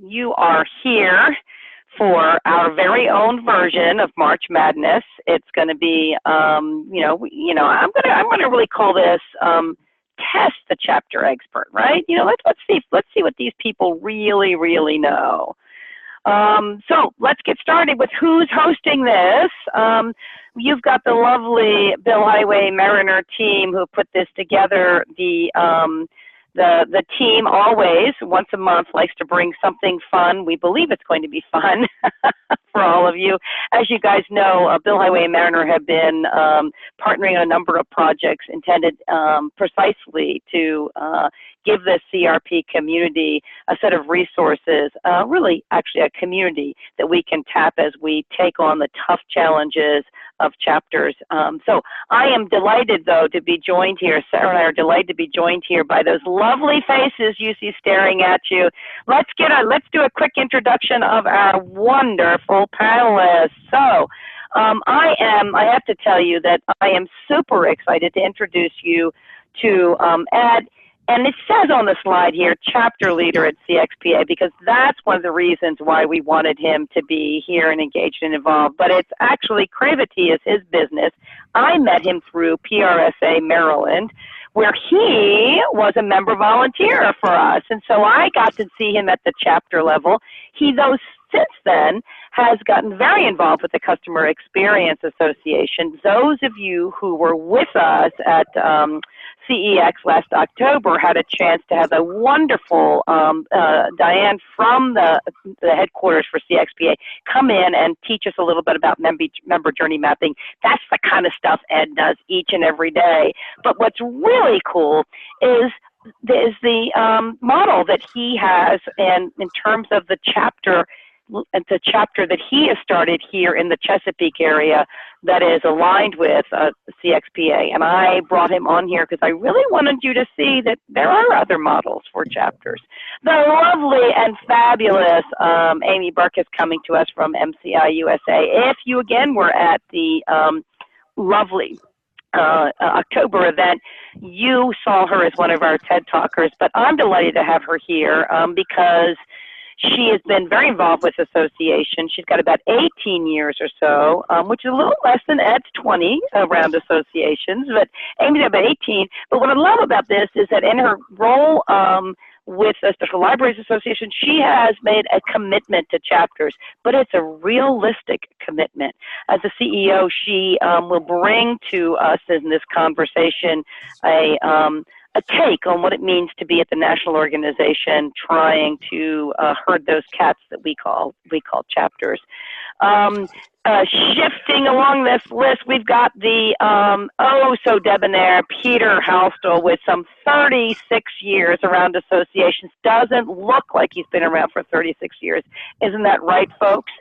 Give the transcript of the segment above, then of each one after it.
You are here for our very own version of March Madness. It's going to be, I'm gonna really call this test the chapter expert, right? Let's see what these people really know. So let's get started with who's hosting this. You've got the lovely Billhighway Mariner team who put this together. The team always, once a month, likes to bring something fun. We believe it's going to be fun for all of you. As you guys know, Billhighway and Mariner have been partnering on a number of projects intended precisely to give the CRP community a set of resources, really actually a community that we can tap as we take on the tough challenges of chapters. So I am delighted, though, to be joined here. Sarah and I are delighted to be joined here by those lovely faces you see staring at you. Let's do a quick introduction of our wonderful panelists. So I have to tell you that I am super excited to introduce you to Ed. And it says on the slide here, chapter leader at CXPA, because that's one of the reasons why we wanted him to be here and engaged and involved. But it's actually Cravity is his business. I met him through PRSA Maryland, where he was a member volunteer for us. And so I got to see him at the chapter level. He, though, since then, has gotten very involved with the Customer Experience Association. Those of you who were with us at CEX last October had a chance to have a wonderful Diane from the headquarters for CXPA come in and teach us a little bit about member journey mapping. That's the kind of stuff Ed does each and every day. But what's really cool is the model that he has, and in terms of the chapter that he has started here in the Chesapeake area that is aligned with CXPA. And I brought him on here because I really wanted you to see that there are other models for chapters. The lovely and fabulous Amy Burke is coming to us from MCI USA. If you, again, were at the lovely October event, you saw her as one of our TED Talkers, but I'm delighted to have her here because she has been very involved with association. She's got about 18 years or so, which is a little less than Ed's 20 around associations, but Amy's about 18. But what I love about this is that in her role with the Special Libraries Association, she has made a commitment to chapters, but it's a realistic commitment. As a CEO, she will bring to us in this conversation a take on what it means to be at the national organization trying to herd those cats that we call chapters. Shifting along this list, we've got the so debonair Peter Houstle with some 36 years around associations. Doesn't look like he's been around for 36 years. Isn't that right, folks?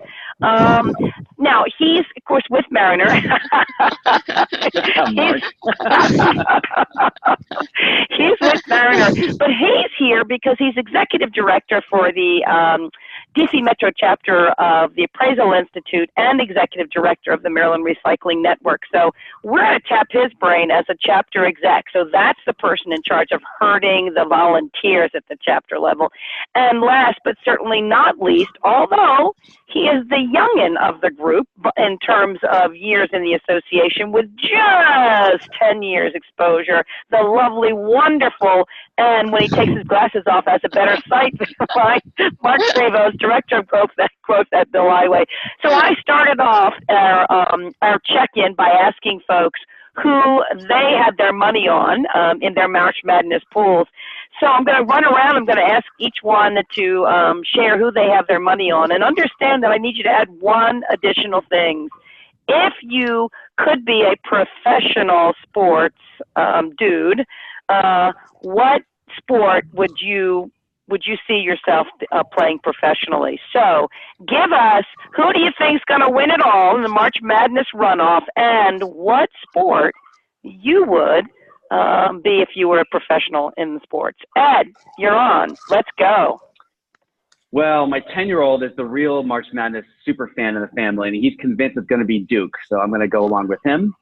Now, he's, of course, with Mariner. He's with Mariner, but he's here because he's executive director for the DC Metro chapter of the Appraisal Institute and executive director of the Maryland Recycling Network. So we're going to tap his brain as a chapter exec. So that's the person in charge of herding the volunteers at the chapter level. And last but certainly not least, although he is the youngin of the group in terms of years in the association with just 10 years exposure, the lovely, wonderful, and when he takes his glasses off, has a better sight than Mark Prevost, director of growth at Billhighway. So I started off our check-in by asking folks who they had their money on in their March Madness pools. So I'm going to run around. I'm going to ask each one to share who they have their money on, and understand that I need you to add one additional thing. If you could be a professional sports dude, what sport would you see yourself playing professionally? So give us, who do you think is going to win it all in the March Madness runoff, and what sport you would be if you were a professional in the sports? Ed, you're on. Let's go. Well, my 10-year-old is the real March Madness super fan of the family, and he's convinced it's going to be Duke, so I'm going to go along with him.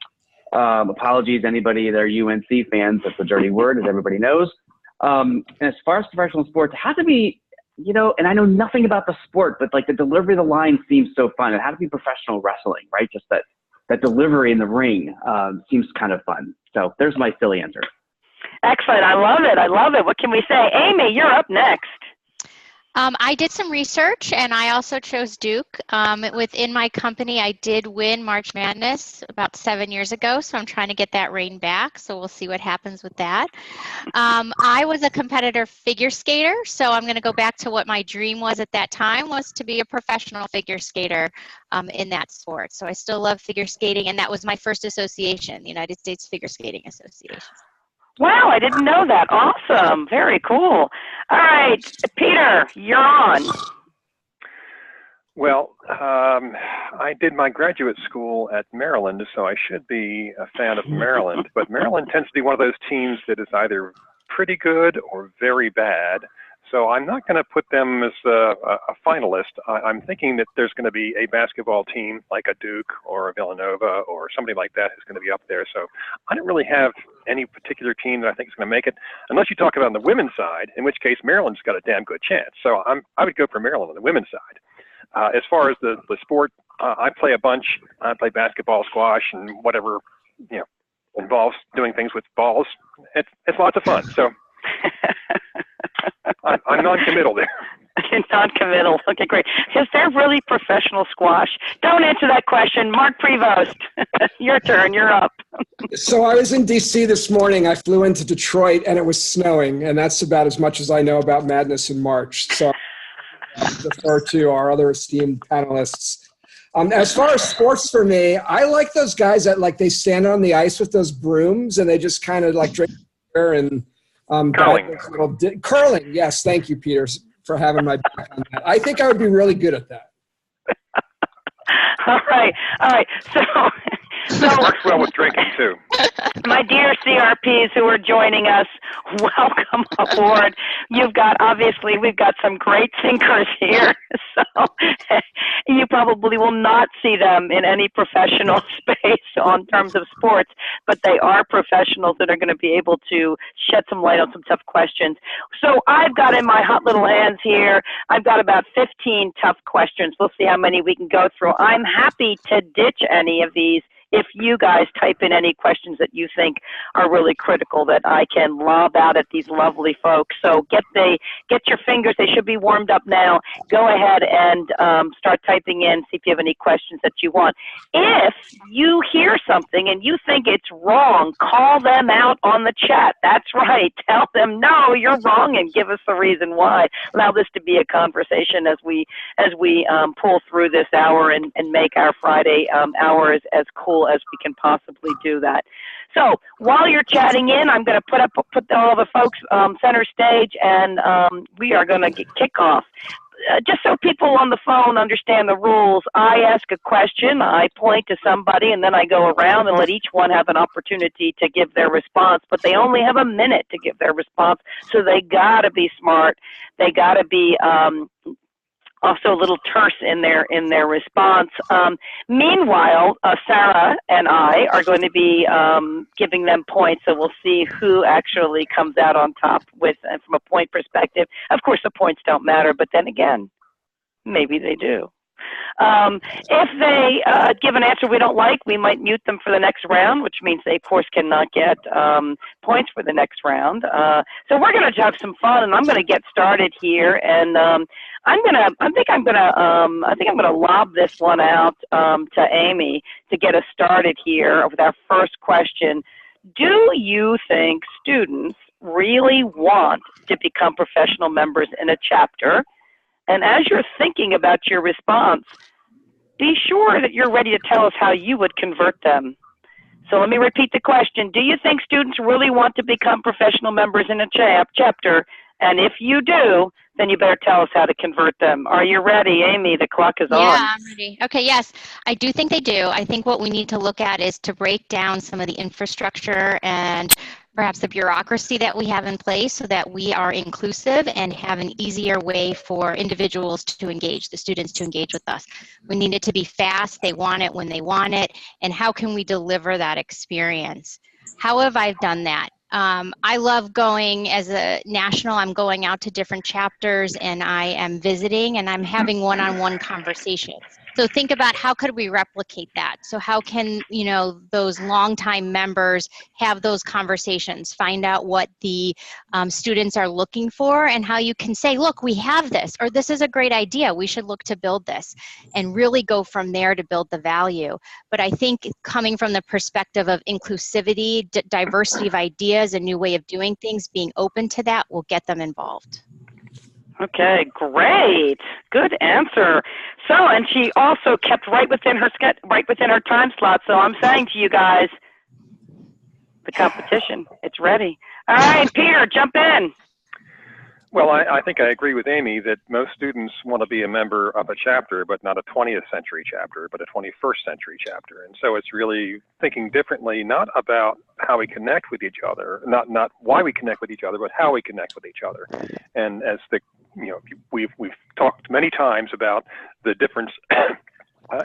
Apologies, anybody that are UNC fans. That's a dirty word, as everybody knows. And as far as professional sports, it has to be you know, and I know nothing about the sport, but like the delivery of the line seems so fun. It had to be professional wrestling, right? Just that delivery in the ring seems kind of fun. So there's my silly answer. Excellent. I love it. I love it. What can we say? Amy, you're up next. I did some research, and I also chose Duke. Within my company, I did win March Madness about 7 years ago, so I'm trying to get that reign back, so we'll see what happens with that. I was a competitor figure skater, so I'm going to go back to what my dream was at that time, was to be a professional figure skater in that sport. So I still love figure skating, and that was my first association, the United States Figure Skating Association. Wow, I didn't know that. Awesome. Very cool. All right, Peter, you're on. Well, I did my graduate school at Maryland, so I should be a fan of Maryland. But Maryland tends to be one of those teams that is either pretty good or very bad. So I'm not going to put them as a finalist. I'm thinking that there's going to be a basketball team like a Duke or a Villanova or somebody like that who's going to be up there. So I don't really have any particular team that I think is going to make it, unless you talk about on the women's side, in which case Maryland's got a damn good chance. So I would go for Maryland on the women's side. As far as the sport, I play a bunch. I play basketball, squash, and whatever, you know, involves doing things with balls. It's lots of fun. So I'm non-committal there. Non-committal. Okay, great. Is there really professional squash? Don't answer that question. Mark Prevost, your turn. You're up. So I was in D.C. this morning. I flew into Detroit, and it was snowing, and that's about as much as I know about Madness in March. So I defer to our other esteemed panelists. As far as sports for me, I like those guys that like they stand on the ice with those brooms, and they just kind of like drink beer and curling. Curling, yes. Thank you, Peter, for having my back on that. I think I would be really good at that. All right. So works well with drinking too. My dear CRPs who are joining us, welcome aboard. We've got some great thinkers here. So you probably will not see them in any professional space on terms of sports, but they are professionals that are going to be able to shed some light on some tough questions. So I've got in my hot little hands here, I've got about 15 tough questions. We'll see how many we can go through. I'm happy to ditch any of these if you guys type in any questions that you think are really critical that I can lob out at these lovely folks. So get your fingers, they should be warmed up now. Go ahead and start typing in, see if you have any questions that you want. If you hear something and you think it's wrong, call them out on the chat. That's right. Tell them, no, you're wrong, and give us the reason why. Allow this to be a conversation as we pull through this hour and make our Friday hours as cool as we can possibly do that. So while you're chatting in, I'm going to put all the folks center stage, and we are going to kick off. Just so people on the phone understand the rules, I ask a question, I point to somebody, and then I go around and let each one have an opportunity to give their response. But they only have a minute to give their response, so they got to be smart. They got to be also a little terse in their response. Meanwhile, Sarah and I are going to be giving them points, so we'll see who actually comes out on top with from a point perspective. Of course, the points don't matter, but then again, maybe they do. If they give an answer we don't like, we might mute them for the next round, which means they, of course, cannot get points for the next round. So we're going to have some fun, and I'm going to get started here. And I think I'm going to lob this one out to Amy to get us started here with our first question. Do you think students really want to become professional members in a chapter? And as you're thinking about your response, be sure that you're ready to tell us how you would convert them. So let me repeat the question. Do you think students really want to become professional members in a chapter? And if you do, then you better tell us how to convert them. Are you ready, Amy? The clock is on. Yeah, I'm ready. Okay, yes, I do think they do. I think what we need to look at is to break down some of the infrastructure and perhaps the bureaucracy that we have in place so that we are inclusive and have an easier way for individuals to engage, the students to engage with us. We need it to be fast, they want it when they want it, and how can we deliver that experience? How have I done that? I love going as a national. I'm going out to different chapters and I am visiting and I'm having one-on-one conversations. So think about how could we replicate that? So how can, you know, those longtime members have those conversations, find out what the students are looking for and how you can say, look, we have this, or this is a great idea. We should look to build this and really go from there to build the value. But I think coming from the perspective of inclusivity, diversity of ideas, a new way of doing things, being open to that will get them involved. Okay, great. Good answer. So, and she also kept right within her time slot. So I'm saying to you guys, the competition, it's ready. All right, Peter, jump in. Well, I think I agree with Amy that most students want to be a member of a chapter, but not a 20th century chapter, but a 21st century chapter. And so it's really thinking differently, not about how we connect with each other, not why we connect with each other, but how we connect with each other. And as we've talked many times about the difference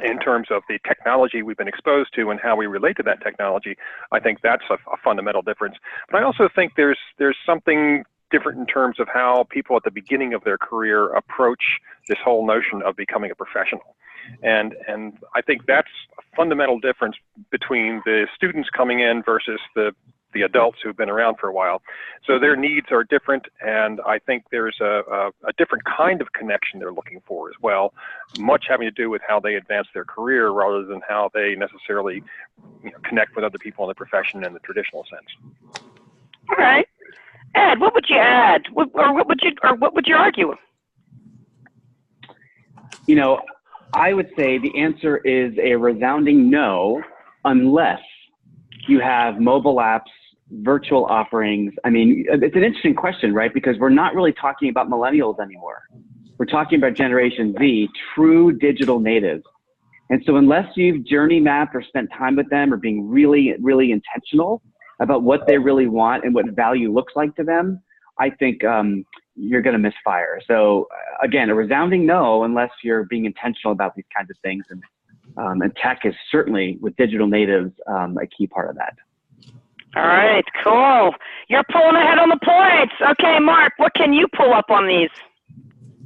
in terms of the technology we've been exposed to and how we relate to that technology. I think that's a fundamental difference. But I also think there's something different in terms of how people at the beginning of their career approach this whole notion of becoming a professional. And I think that's a fundamental difference between the students coming in versus the adults who've been around for a while. So their needs are different, and I think there's a different kind of connection they're looking for as well, much having to do with how they advance their career rather than how they necessarily connect with other people in the profession in the traditional sense. All right. Ed, what would you add? What would you argue? You know, I would say the answer is a resounding no, unless you have mobile apps, virtual offerings. I mean, it's an interesting question, right? Because we're not really talking about millennials anymore. We're talking about Generation Z, true digital natives. And so unless you've journey mapped or spent time with them or being really, really intentional about what they really want and what value looks like to them, I think you're going to misfire. So again, a resounding no, unless you're being intentional about these kinds of things. And tech is certainly, with digital natives, a key part of that. All right, cool. You're pulling ahead on the points. Okay, Mark, what can you pull up on these?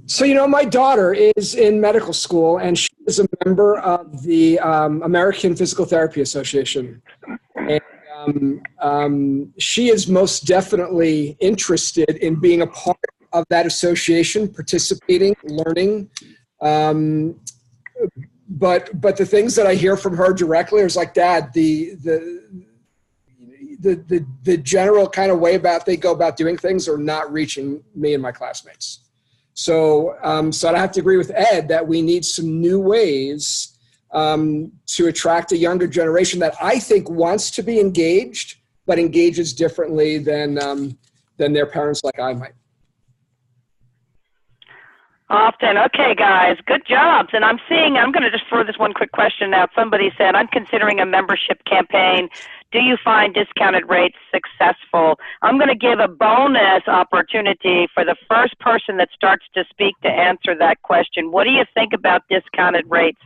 So, you know, my daughter is in medical school, and she is a member of the American Physical Therapy Association. And she is most definitely interested in being a part of that association, participating, learning. But the things that I hear from her directly is like, Dad, the general kind of way they go about doing things are not reaching me and my classmates. So I have to agree with Ed that we need some new ways to attract a younger generation that I think wants to be engaged, but engages differently than their parents like I might. Often. Okay, guys, good jobs. And I'm going to just throw this one quick question out. Somebody said, I'm considering a membership campaign. Do you find discounted rates successful? I'm going to give a bonus opportunity for the first person that starts to speak to answer that question. What do you think about discounted rates?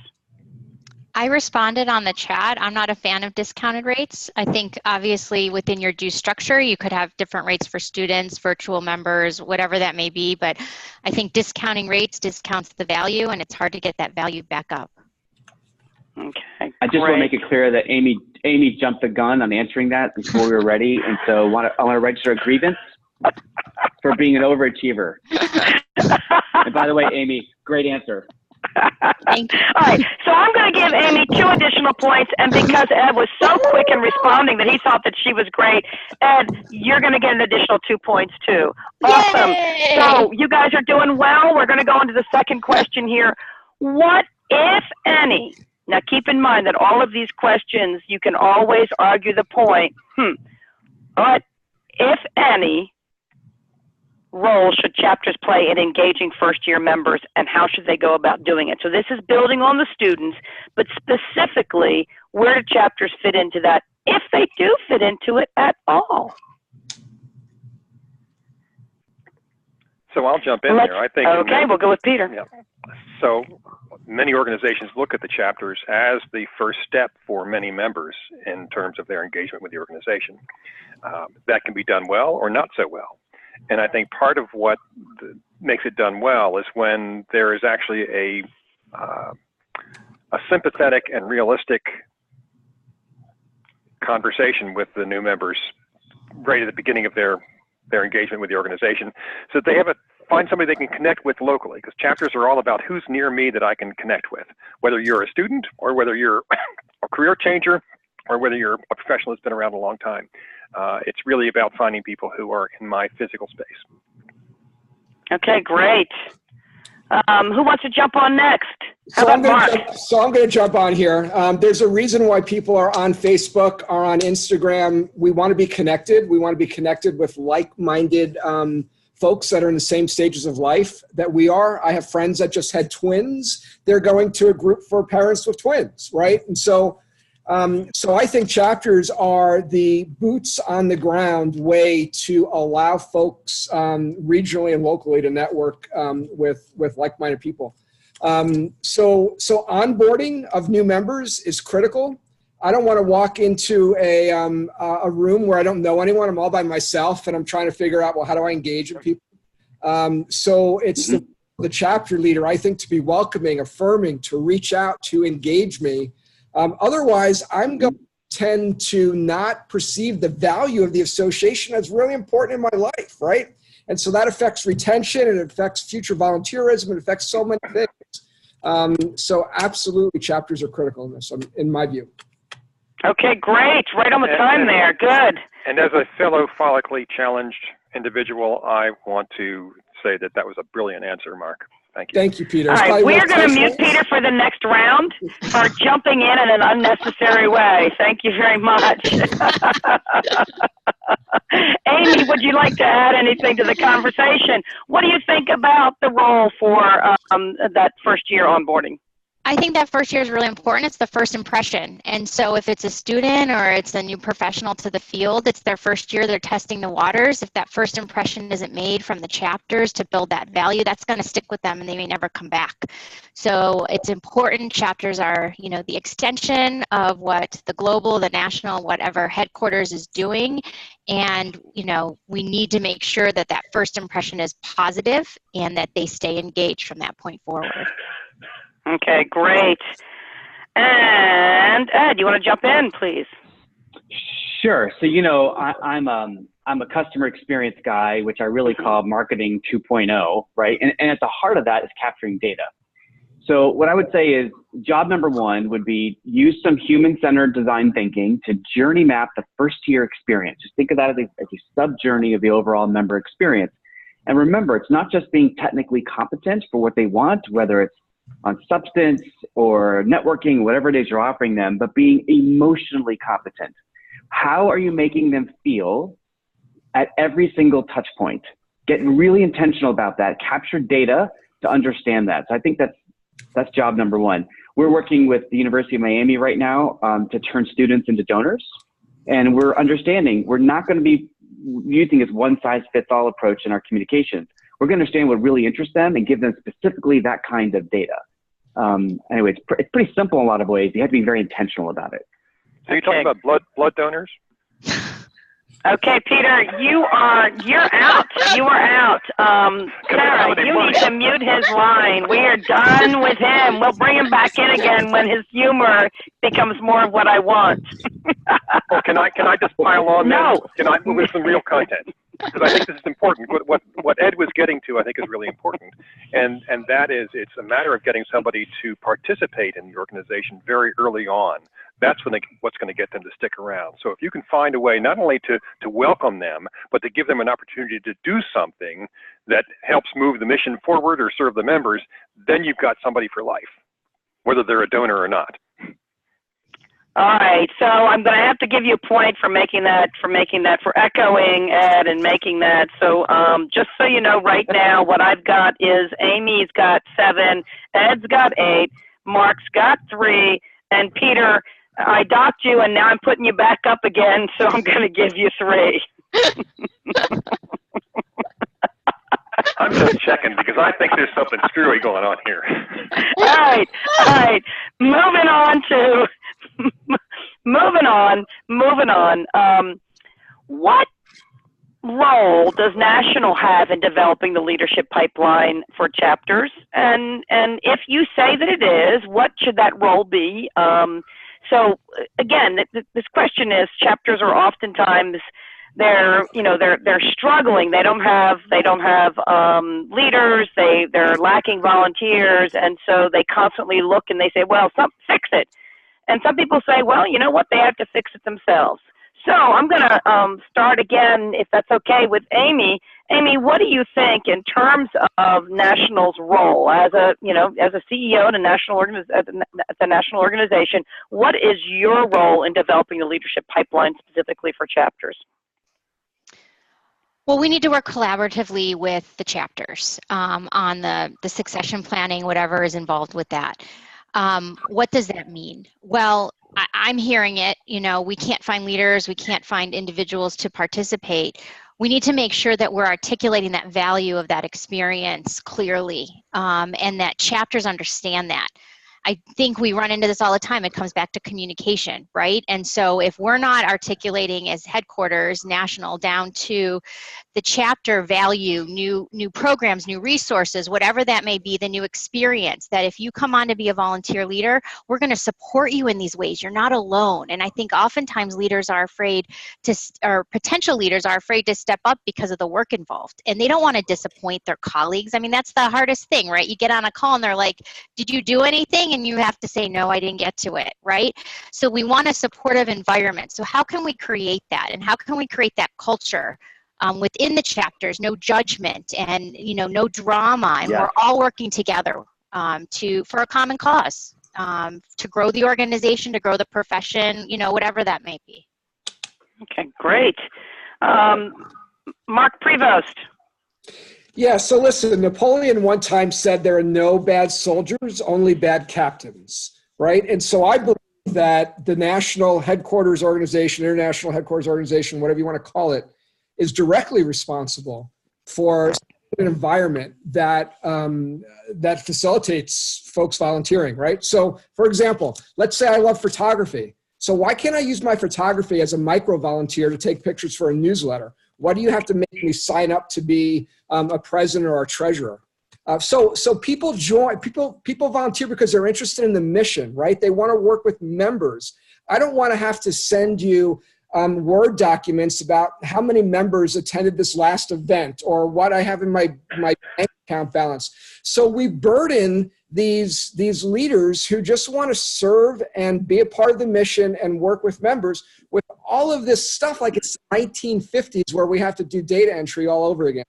I responded on the chat. I'm not a fan of discounted rates. I think obviously within your due structure, you could have different rates for students, virtual members, whatever that may be. But I think discounting rates discounts the value, and it's hard to get that value back up. Okay. I just want to make it clear that Amy jumped the gun on answering that before we were ready. And so I want to register a grievance for being an overachiever. And by the way, Amy, great answer. Thank you. All right, so I'm going to give Amy 2 additional points, and because Ed was so quick in responding that he thought that she was great, Ed, you're going to get an additional 2 points too. Awesome. Yay! So you guys are doing well. We're going to go into the second question here. What, if any, now keep in mind that all of these questions, you can always argue the point, what, if any, role should chapters play in engaging first-year members, and how should they go about doing it? So this is building on the students, but specifically, where do chapters fit into that, if they do fit into it at all? So I'll jump in there. I think. Okay, we'll go with Peter. Yeah. So many organizations look at the chapters as the first step for many members in terms of their engagement with the organization. That can be done well or not so well. And I think part of what makes it done well is when there is actually a sympathetic and realistic conversation with the new members right at the beginning of their engagement with the organization, so that they find somebody they can connect with locally, because chapters are all about who's near me that I can connect with, whether you're a student or whether you're a career changer or whether you're a professional that's been around a long time. It's really about finding people who are in my physical space. Okay, great. Who wants to jump on next? How about Mark? I'm going to jump on here. There's a reason why people are on Facebook, are on Instagram. We want to be connected. We want to be connected with like-minded folks that are in the same stages of life that we are. I have friends that just had twins. They're going to a group for parents with twins, right? And so I think chapters are the boots on the ground way to allow folks regionally and locally to network with like-minded people. So onboarding of new members is critical. I don't want to walk into a room where I don't know anyone. I'm all by myself and I'm trying to figure out, well, how do I engage with people? So it's the chapter leader, I think, to be welcoming, affirming, to reach out, to engage me. Otherwise, I'm going to tend to not perceive the value of the association as really important in my life, right? And so that affects retention, it affects future volunteerism, it affects so many things. So absolutely, chapters are critical in this, in my view. Okay, great. Right on the time there. Good. And as a fellow follically challenged individual, I want to say that was a brilliant answer, Mark. Thank you. Thank you, Peter. All right, we are going to mute Peter for the next round for jumping in an unnecessary way. Thank you very much. Amy, would you like to add anything to the conversation? What do you think about the role for that first year onboarding? I think that first year is really important. It's the first impression. And so if it's a student or it's a new professional to the field, it's their first year, they're testing the waters. If that first impression isn't made from the chapters to build that value, that's going to stick with them and they may never come back. So it's important. Chapters are, the extension of what the global, the national, whatever headquarters is doing. And, we need to make sure that that first impression is positive and that they stay engaged from that point forward. Okay, great. And Ed, you want to jump in, please? Sure. So, I'm a customer experience guy, which I really call marketing 2.0, right? And at the heart of that is capturing data. So what I would say is job number one would be use some human-centered design thinking to journey map the first-year experience. Just think of that as a sub-journey of the overall member experience. And remember, it's not just being technically competent for what they want, whether it's on substance or networking, whatever it is you're offering them, but being emotionally competent. How are you making them feel at every single touch point? Get really intentional about that. Capture data to understand that. So I think that's job number one. We're working with the University of Miami right now to turn students into donors. And we're understanding we're not going to be using this one-size-fits-all approach in our communications. We're going to understand what really interests them and give them specifically that kind of data. Anyway, it's pretty simple in a lot of ways. You have to be very intentional about it. So you're talking about blood donors? Okay, Peter, you're out. You are out. Sarah, you need to mute his line. We are done with him. We'll bring him back in again when his humor becomes more of what I want. Well, can I just pile on? No. Can I move with some real content? Because I think this is important. What Ed was getting to, I think, is really important. And that is, it's a matter of getting somebody to participate in the organization very early on. That's what's going to get them to stick around. So if you can find a way not only to welcome them, but to give them an opportunity to do something that helps move the mission forward or serve the members, then you've got somebody for life, whether they're a donor or not. All right, so I'm going to have to give you a point for making that, for echoing Ed and making that. So just so you know, right now, what I've got is Amy's got 7, Ed's got 8, Mark's got 3, and Peter, I docked you, and now I'm putting you back up again, so I'm going to give you 3. I'm just checking because I think there's something screwy going on here. All right. Moving on. What role does National have in developing the leadership pipeline for chapters? And if you say that it is, what should that role be? So again, this question is, chapters are oftentimes they're struggling. They don't have leaders. They're lacking volunteers, and so they constantly look and they say, well, fix it. And some people say, well, you know what, they have to fix it themselves. So I'm going to start again, if that's okay, with Amy. Amy, what do you think in terms of National's role as a CEO in a national organization? What is your role in developing the leadership pipeline specifically for chapters? Well, we need to work collaboratively with the chapters on the succession planning, whatever is involved with that. What does that mean? Well, I'm hearing it, we can't find leaders, we can't find individuals to participate. We need to make sure that we're articulating that value of that experience clearly, and that chapters understand that. I think we run into this all the time. It comes back to communication, right? And so if we're not articulating as headquarters, national, down to the chapter value, new programs, new resources, whatever that may be, the new experience, that if you come on to be a volunteer leader, we're going to support you in these ways. You're not alone. And I think oftentimes leaders are afraid or potential leaders are afraid to step up because of the work involved. And they don't want to disappoint their colleagues. I mean, that's the hardest thing, right? You get on a call and they're like, did you do anything? And you have to say, no, I didn't get to it, right? So we want a supportive environment. So how can we create that? And how can we create that culture within the chapters? No judgment and, no drama. And we're all working together for a common cause, to grow the organization, to grow the profession, whatever that may be. Okay, great. Mark Prevost. Yeah, so listen, Napoleon one time said there are no bad soldiers, only bad captains, right? And so I believe that the national headquarters organization, international headquarters organization, whatever you want to call it, is directly responsible for an environment that that facilitates folks volunteering, right? So for example, let's say I love photography. So why can't I use my photography as a micro volunteer to take pictures for a newsletter? Why do you have to make me sign up to be a president or a treasurer? So people volunteer because they're interested in the mission, right? They want to work with members. I don't want to have to send you Word documents about how many members attended this last event or what I have in my bank account balance. So we burden these leaders who just want to serve and be a part of the mission and work with members with all of this stuff like it's the 1950s where we have to do data entry all over again.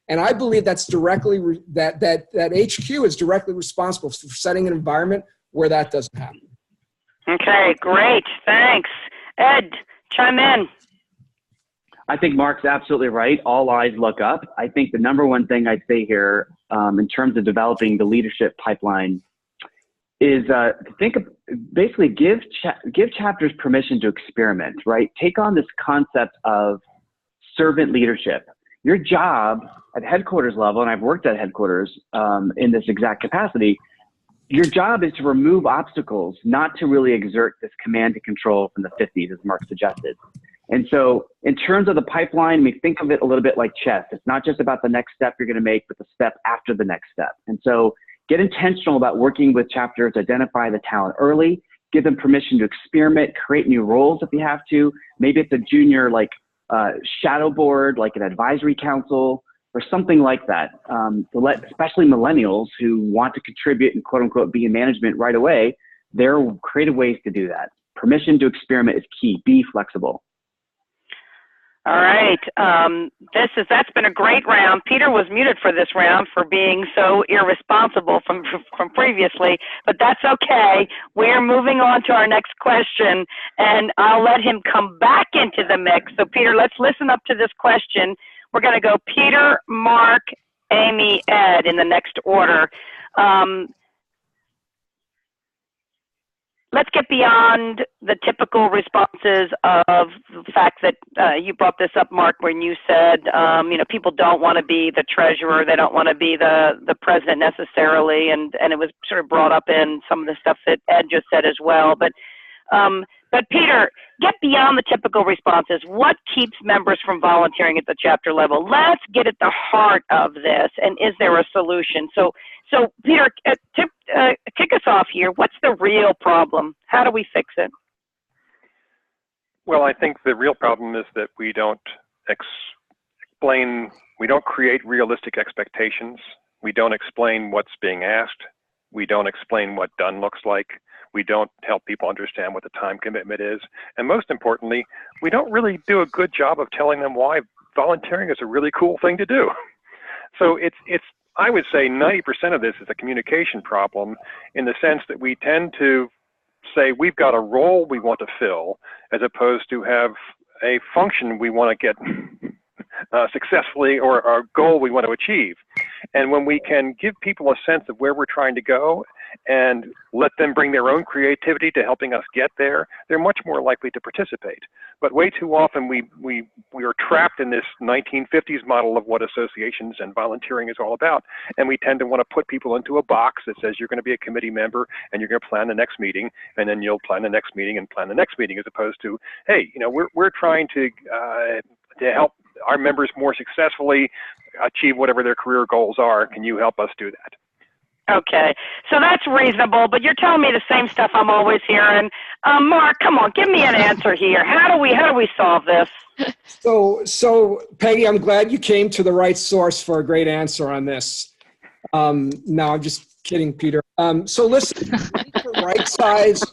And I believe that's directly that HQ is directly responsible for setting an environment where that doesn't happen. Okay, great. Thanks. Ed, chime in. I think Mark's absolutely right. All eyes look up. I think the number one thing I'd say here in terms of developing the leadership pipeline is basically give chapters permission to experiment, right? Take on this concept of servant leadership. Your job at headquarters level, and I've worked at headquarters in this exact capacity, your job is to remove obstacles, not to really exert this command and control from the 50s, as Mark suggested. And so in terms of the pipeline, we think of it a little bit like chess. It's not just about the next step you're going to make, but the step after the next step. And so get intentional about working with chapters, identify the talent early, give them permission to experiment, create new roles if you have to. Maybe it's a junior shadow board, like an advisory council or something like that. To let especially millennials who want to contribute and quote unquote be in management right away, there are creative ways to do that. Permission to experiment is key. Be flexible. All right. That's been a great round. Peter was muted for this round for being so irresponsible from previously, but that's okay. We're moving on to our next question, and I'll let him come back into the mix. So Peter, let's listen up to this question. We're going to go Peter, Mark, Amy, Ed in the next order. let's get beyond the typical responses of the fact that you brought this up, Mark, when you said, people don't want to be the treasurer, they don't want to be the president necessarily, and it was sort of brought up in some of the stuff that Ed just said as well. But Peter, get beyond the typical responses. What keeps members from volunteering at the chapter level? Let's get at the heart of this, and is there a solution? So Peter, kick us off here. What's the real problem? How do we fix it? Well, I think the real problem is that we don't we don't create realistic expectations. We don't explain what's being asked. We don't explain what done looks like. We don't help people understand what the time commitment is. And most importantly, we don't really do a good job of telling them why volunteering is a really cool thing to do. So I would say 90% of this is a communication problem, in the sense that we tend to say we've got a role we want to fill, as opposed to have a function we want to get successfully, or a goal we want to achieve. And when we can give people a sense of where we're trying to go and let them bring their own creativity to helping us get there, they're much more likely to participate. But way too often we are trapped in this 1950s model of what associations and volunteering is all about. And we tend to want to put people into a box that says you're going to be a committee member and you're going to plan the next meeting, and then you'll plan the next meeting and plan the next meeting, as opposed to, hey, we're trying to help our members more successfully achieve whatever their career goals are. Can you help us do that? Okay, so that's reasonable, but you're telling me the same stuff I'm always hearing. Mark, come on, give me an answer here. How do we solve this? So Peggy, I'm glad you came to the right source for a great answer on this. No, I'm just kidding, Peter. So listen,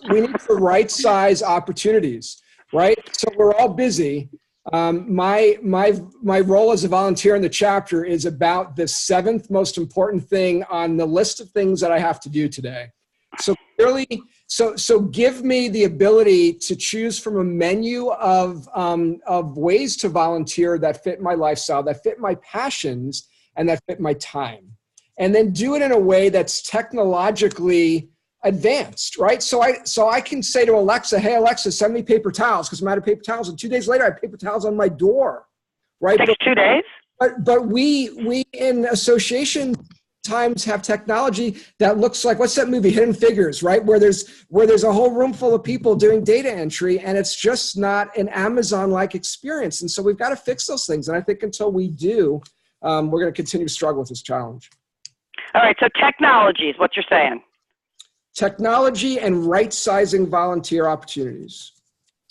we need to right size opportunities, right? So we're all busy. My role as a volunteer in the chapter is about the 7th most important thing on the list of things that I have to do today. So clearly, so give me the ability to choose from a menu of ways to volunteer that fit my lifestyle, that fit my passions, and that fit my time. And then do it in a way that's technologically advanced, right? So I can say to Alexa, hey, Alexa, send me paper towels, because I'm out of paper towels. And 2 days later, I have paper towels on my door, right? It takes 2 days? But we in association times have technology that looks like, what's that movie, Hidden Figures, right? Where there's a whole room full of people doing data entry, and it's just not an Amazon-like experience. And so we've got to fix those things. And I think until we do, we're going to continue to struggle with this challenge. All right, so technology is what you're saying. Technology and right-sizing volunteer opportunities.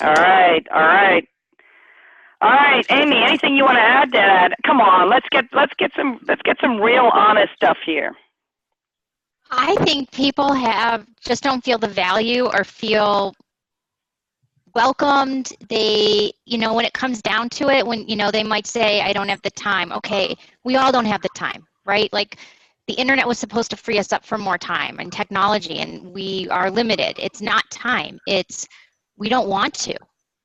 All right. Amy, anything you want to add to that? Come on, let's get some real honest stuff here. I think people just don't feel the value or feel welcomed. They, when it comes down to it, when, they might say, I don't have the time. Okay, we all don't have the time, right? Like, the internet was supposed to free us up for more time and technology, and we are limited. It's not time. We don't want to.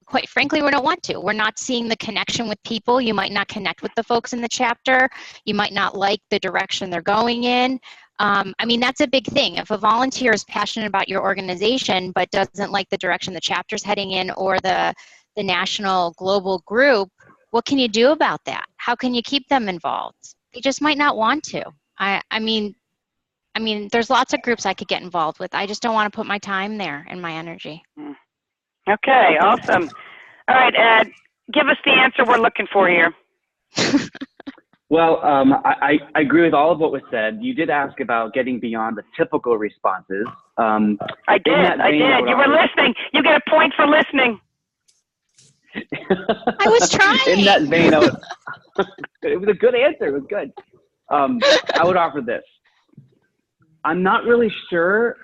Quite frankly, we don't want to. We're not seeing the connection with people. You might not connect with the folks in the chapter. You might not like the direction they're going in. That's a big thing. If a volunteer is passionate about your organization but doesn't like the direction the chapter's heading in, or the national global group, what can you do about that? How can you keep them involved? They just might not want to. There's lots of groups I could get involved with. I just don't want to put my time there and my energy. Okay, awesome. All right, Ed, give us the answer we're looking for here. Well, I agree with all of what was said. You did ask about getting beyond the typical responses. I did. You were listening. You get a point for listening. I was trying. In that vein, it was a good answer. It was good. I would offer this. I'm not really sure,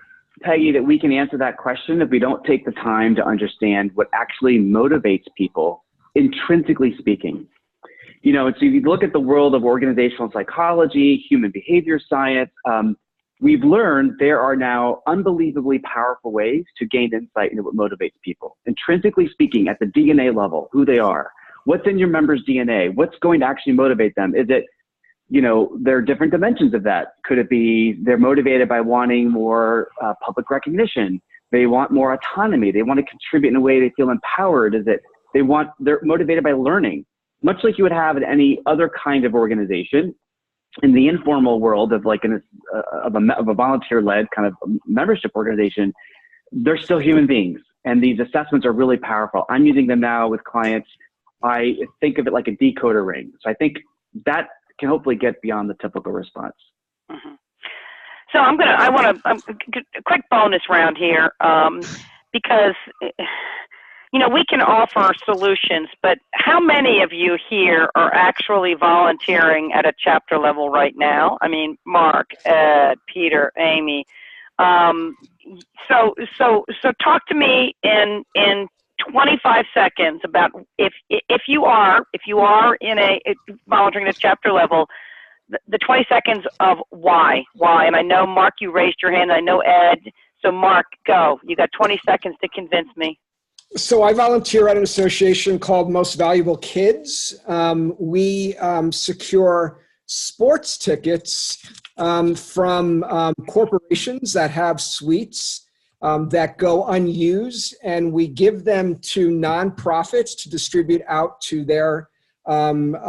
Peggy, that we can answer that question if we don't take the time to understand what actually motivates people, intrinsically speaking. So if you look at the world of organizational psychology, human behavior science, we've learned there are now unbelievably powerful ways to gain insight into what motivates people. Intrinsically speaking, at the DNA level, who they are, what's in your members' DNA, what's going to actually motivate them? Is it, there are different dimensions of that. Could it be they're motivated by wanting more public recognition? They want more autonomy. They want to contribute in a way they feel empowered. They're motivated by learning, much like you would have in any other kind of organization. In the informal world of like of a volunteer-led kind of membership organization, they're still human beings. And these assessments are really powerful. I'm using them now with clients. I think of it like a decoder ring. So I think that can hopefully get beyond the typical response. Mm-hmm. So I want a quick bonus round here, because, you know, we can offer solutions, but how many of you here are actually volunteering at a chapter level right now? I mean, Mark, Ed, Peter, Amy. So talk to me in 25 seconds about if you are in a volunteering at chapter level, the 20 seconds of why. And I know, Mark, you raised your hand. I know, Ed. So Mark, go. You got 20 seconds to convince me. So I volunteer at an association called Most Valuable Kids. We secure sports tickets from corporations that have suites that go unused, and we give them to nonprofits to distribute out to their nonprofits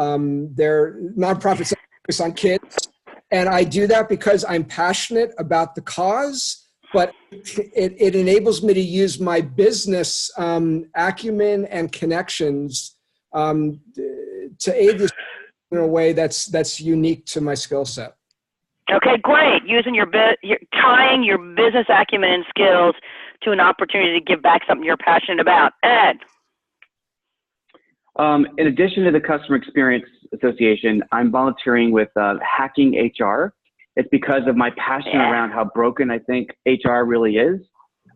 that focus on kids. And I do that because I'm passionate about the cause, but it enables me to use my business acumen and connections to aid this in a way that's unique to my skill set. Okay, great. Using tying your business acumen and skills to an opportunity to give back something you're passionate about. Ed. In addition to the Customer Experience Association, I'm volunteering with Hacking HR. It's because of my passion around how broken I think HR really is.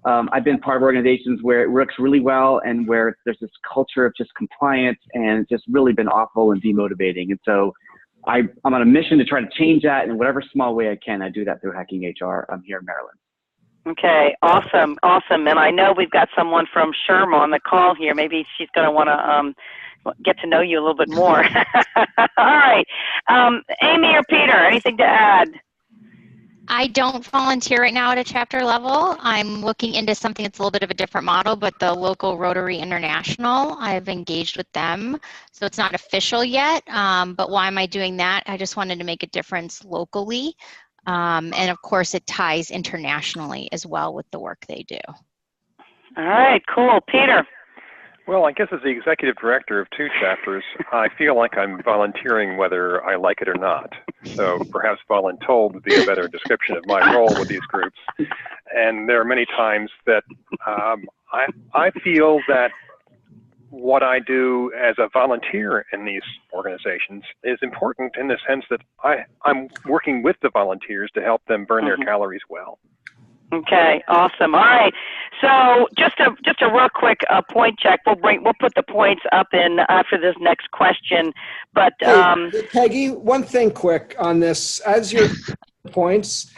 I've been part of organizations where it works really well and where there's this culture of just compliance, and it's just really been awful and demotivating. And so I'm on a mission to try to change that in whatever small way I can. I do that through Hacking HR. I'm here in Maryland. Okay, awesome. And I know we've got someone from SHRM on the call here. Maybe she's going to want to get to know you a little bit more. All right. Amy or Peter, anything to add? I don't volunteer right now at a chapter level. I'm looking into something that's a little bit of a different model, but the local Rotary International, I've engaged with them. So it's not official yet, but why am I doing that? I just wanted to make a difference locally. And of course, it ties internationally as well with the work they do. All right, cool. Peter. Well, I guess as the executive director of 2 chapters, I feel like I'm volunteering whether I like it or not. So perhaps voluntold would be a better description of my role with these groups. And there are many times that I feel that what I do as a volunteer in these organizations is important in the sense that I'm working with the volunteers to help them burn their calories well. Okay, awesome. All right. So just a real quick point check. We'll put the points up in after this next question. But hey, Peggy, one thing quick on this. As your points,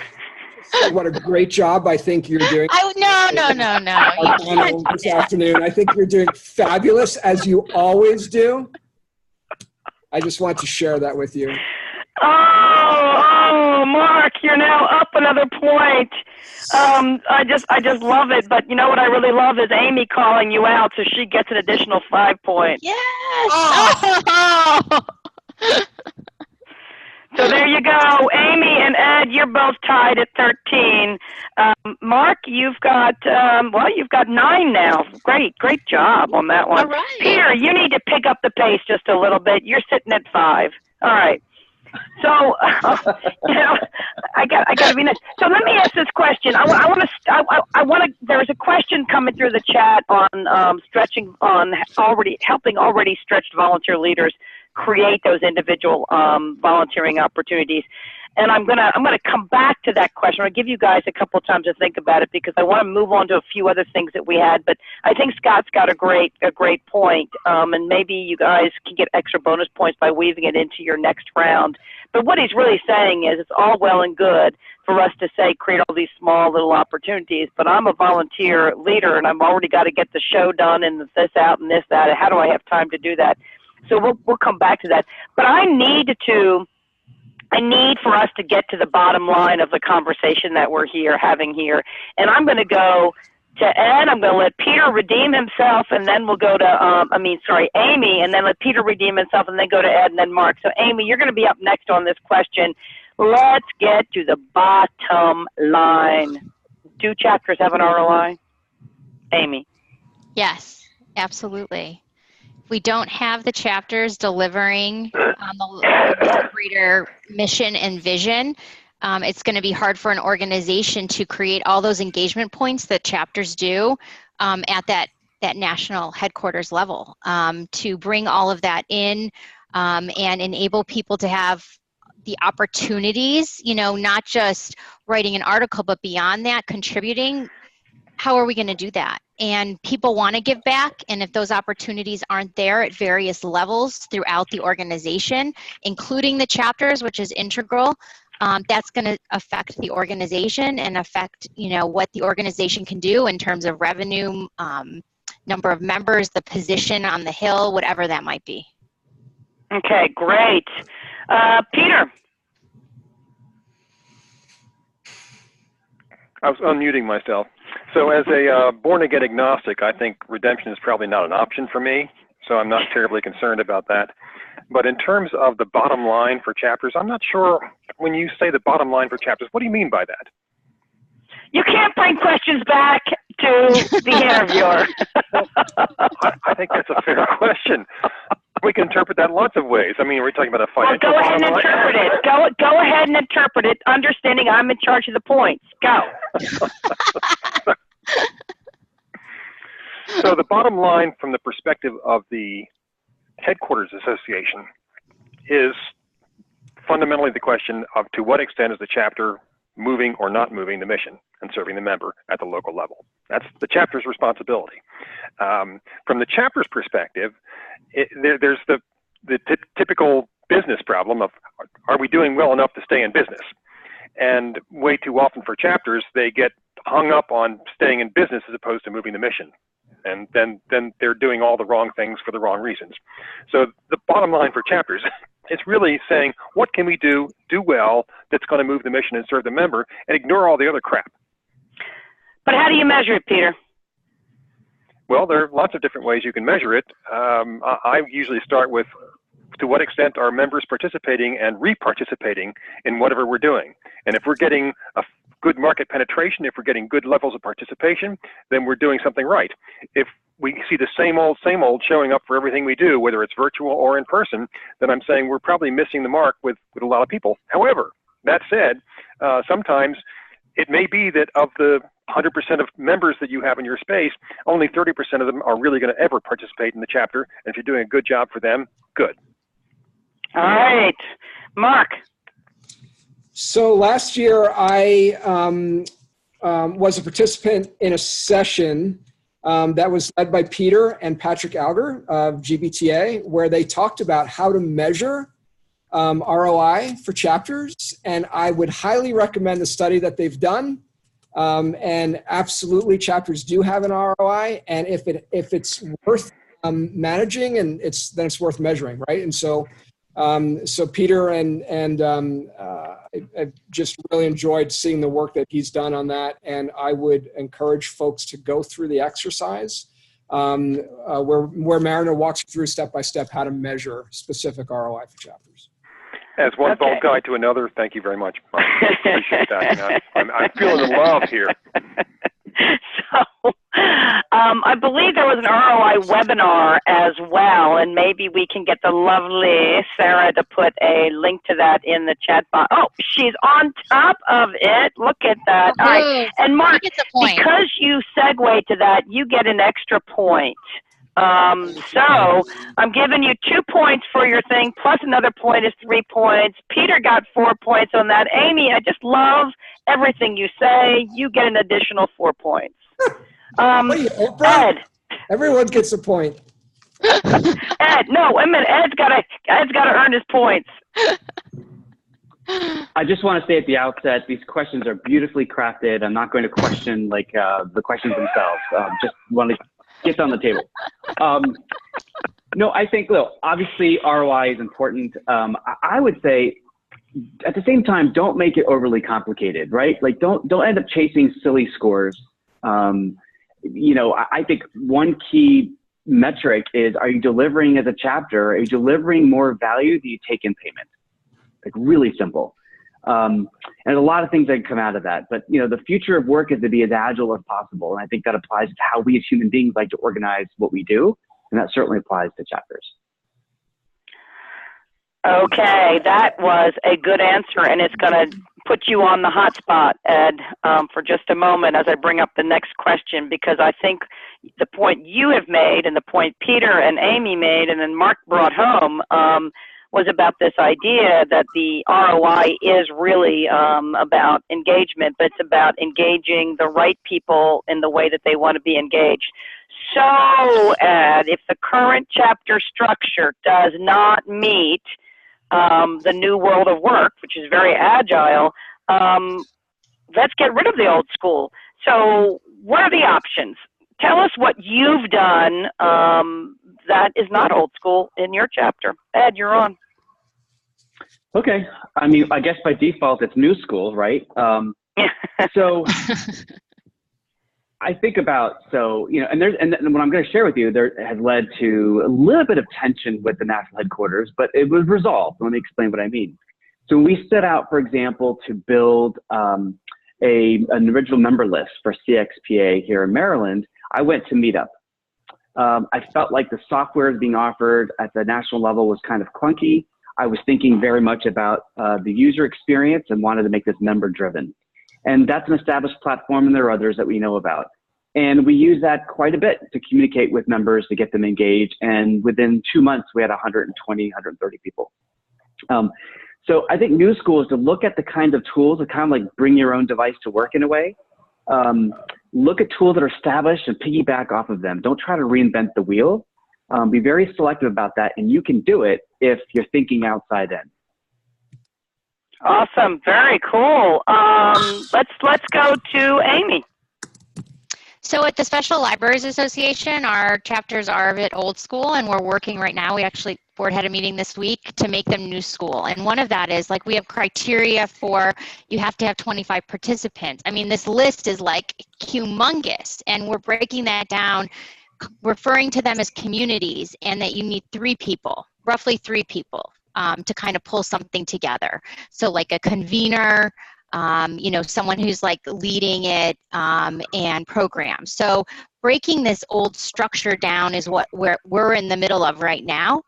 what a great job I think you're doing. No. This afternoon, I think you're doing fabulous, as you always do. I just want to share that with you. Oh, Mark, you're now up another point. I just love it. But you know what I really love is Amy calling you out, so she gets an additional 5 points. Yes. Oh. So there you go. Amy and Ed, you're both tied at 13. Mark, you've got 9 now. Great job on that one. All right. Peter, you need to pick up the pace just a little bit. You're sitting at 5. All right. So, I got to be nice. So let me ask this question. I want to. There's a question coming through the chat on helping already stretched volunteer leaders create those individual volunteering opportunities. And I'm gonna come back to that question. I'll give you guys a couple of times to think about it because I want to move on to a few other things that we had. But I think Scott's got a great point, and maybe you guys can get extra bonus points by weaving it into your next round. But what he's really saying is it's all well and good for us to say create all these small little opportunities, but I'm a volunteer leader and I've already got to get the show done and this out and this that. How do I have time to do that? So we'll come back to that. But I need for us to get to the bottom line of the conversation that we're having here. And I'm going to go to Ed. I'm going to let Peter redeem himself, and then we'll go to, Amy, and then let Peter redeem himself, and then go to Ed and then Mark. So, Amy, you're going to be up next on this question. Let's get to the bottom line. Do chapters have an ROI? Amy? Yes, absolutely. If we don't have the chapters delivering on the moderator mission and vision, it's going to be hard for an organization to create all those engagement points that chapters do at that national headquarters level, to bring all of that in and enable people to have the opportunities, not just writing an article, but beyond that, contributing. How are we going to do that? And people want to give back, and if those opportunities aren't there at various levels throughout the organization, including the chapters, which is integral, that's going to affect the organization and affect, what the organization can do in terms of revenue, number of members, the position on the hill, whatever that might be. Okay, great. Peter? I was unmuting myself. So as a born-again agnostic, I think redemption is probably not an option for me, so I'm not terribly concerned about that. But in terms of the bottom line for chapters, I'm not sure when you say the bottom line for chapters, what do you mean by that? You can't bring questions back to the interviewer. I think that's a fair question. We can interpret that lots of ways. I mean, we're talking about a financial Well, go ahead and interpret it. Go ahead and interpret it, understanding I'm in charge of the points. Go. So the bottom line from the perspective of the Headquarters Association is fundamentally the question of to what extent is the chapter moving or not moving the mission and serving the member at the local level. That's the chapter's responsibility. From the chapter's perspective, there's the typical business problem of, are we doing well enough to stay in business? And way too often for chapters, they get hung up on staying in business as opposed to moving the mission. And then they're doing all the wrong things for the wrong reasons. So the bottom line for chapters is really saying, what can we do well, that's going to move the mission and serve the member, and ignore all the other crap. But how do you measure it, Peter? Well, there are lots of different ways you can measure it. I usually start with, to what extent are members participating and reparticipating in whatever we're doing? And if we're getting a good market penetration, if we're getting good levels of participation, then we're doing something right. If we see the same old showing up for everything we do, whether it's virtual or in person, then I'm saying we're probably missing the mark with a lot of people. However, that said, sometimes it may be that of the 100% of members that you have in your space, only 30% of them are really going to ever participate in the chapter. And if you're doing a good job for them, good. All right. Mark. So last year I was a participant in a session that was led by Peter and Patrick Alger of GBTA, where they talked about how to measure ROI for chapters. And I would highly recommend the study that they've done. And absolutely, chapters do have an ROI. And if it's worth managing, and then it's worth measuring, right? And so Peter and I've just really enjoyed seeing the work that he's done on that. And I would encourage folks to go through the exercise where Mariner walks through step by step how to measure specific ROI for chapters. As one bold guide to another, thank you very much, Mark. I appreciate that. I'm feeling the love here. So I believe there was an ROI webinar as well, and maybe we can get the lovely Sarah to put a link to that in the chat box. Oh, she's on top of it. Look at that. All right. And Mark, because you segue to that, you get an extra point. So I'm giving you 2 points for your thing, plus another point is 3 points. Peter got 4 points on that. Amy, I just love everything you say. You get an additional 4 points. Ed. Everyone gets a point. Ed, no, wait a minute. Ed's got to earn his points. I just want to say at the outset, these questions are beautifully crafted. I'm not going to question the questions themselves. Just want to get on the table. No, I think, look, obviously ROI is important. I would say at the same time, don't make it overly complicated, right? Like don't end up chasing silly scores. I think one key metric is, are you delivering as a chapter? Are you delivering more value than you take in payment? Like, really simple. And a lot of things that can come out of that. But, the future of work is to be as agile as possible. And I think that applies to how we as human beings like to organize what we do. And that certainly applies to chapters. Okay, that was a good answer, and it's going to put you on the hot spot, Ed, for just a moment as I bring up the next question, because I think the point you have made and the point Peter and Amy made and then Mark brought home was about this idea that the ROI is really about engagement, but it's about engaging the right people in the way that they want to be engaged. So, Ed, if the current chapter structure does not meet the new world of work, which is very agile, let's get rid of the old school. So what are the options? Tell us what you've done that is not old school in your chapter. Ed, you're on. Okay. I guess by default, it's new school, right? So I think about, and what I'm going to share with you, there has led to a little bit of tension with the national headquarters, but it was resolved. Let me explain what I mean. So when we set out, for example, to build an original member list for CXPA here in Maryland, I went to Meetup. I felt like the software being offered at the national level was kind of clunky. I was thinking very much about the user experience and wanted to make this member driven. And that's an established platform, and there are others that we know about. And we use that quite a bit to communicate with members, to get them engaged. And within 2 months, we had 120, 130 people. So I think new school is to look at the kinds of tools that kind of like bring your own device to work in a way. Look at tools that are established and piggyback off of them. Don't try to reinvent the wheel. Be very selective about that, and you can do it if you're thinking outside in. Awesome, very cool. Let's go to Amy. So at the Special Libraries Association, our chapters are a bit old school, and we're working right now. Board had a meeting this week to make them new school. And one of that is, like, we have criteria for, you have to have 25 participants. I mean, this list is like humongous, and we're breaking that down, referring to them as communities, and that you need 3 people, roughly 3 people, to kind of pull something together. So like a convener, someone who's like leading it, and programs. So breaking this old structure down is what we're in the middle of right now,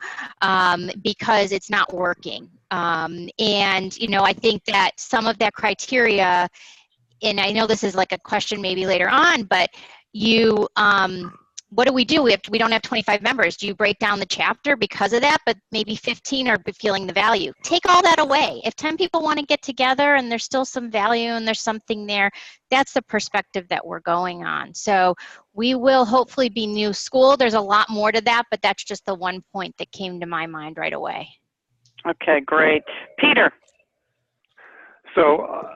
because it's not working. And, I think that some of that criteria, and I know this is like a question maybe later on, but what do? We don't have 25 members. Do you break down the chapter because of that, but maybe 15 are feeling the value? Take all that away. If 10 people want to get together and there's still some value and there's something there, that's the perspective that we're going on. So we will hopefully be new school. There's a lot more to that, but that's just the one point that came to my mind right away. Okay, great. Peter. So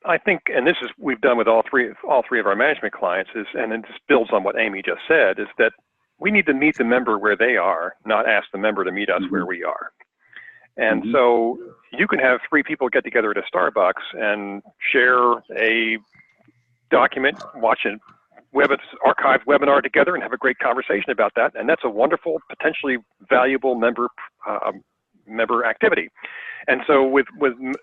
I think, and this is we've done with all three of our management clients, and it just builds on what Amy just said, is that we need to meet the member where they are, not ask the member to meet us where we are. And so you can have 3 people get together at a Starbucks and share a document, watch an archived webinar together, and have a great conversation about that. And that's a wonderful, potentially valuable member activity. And so with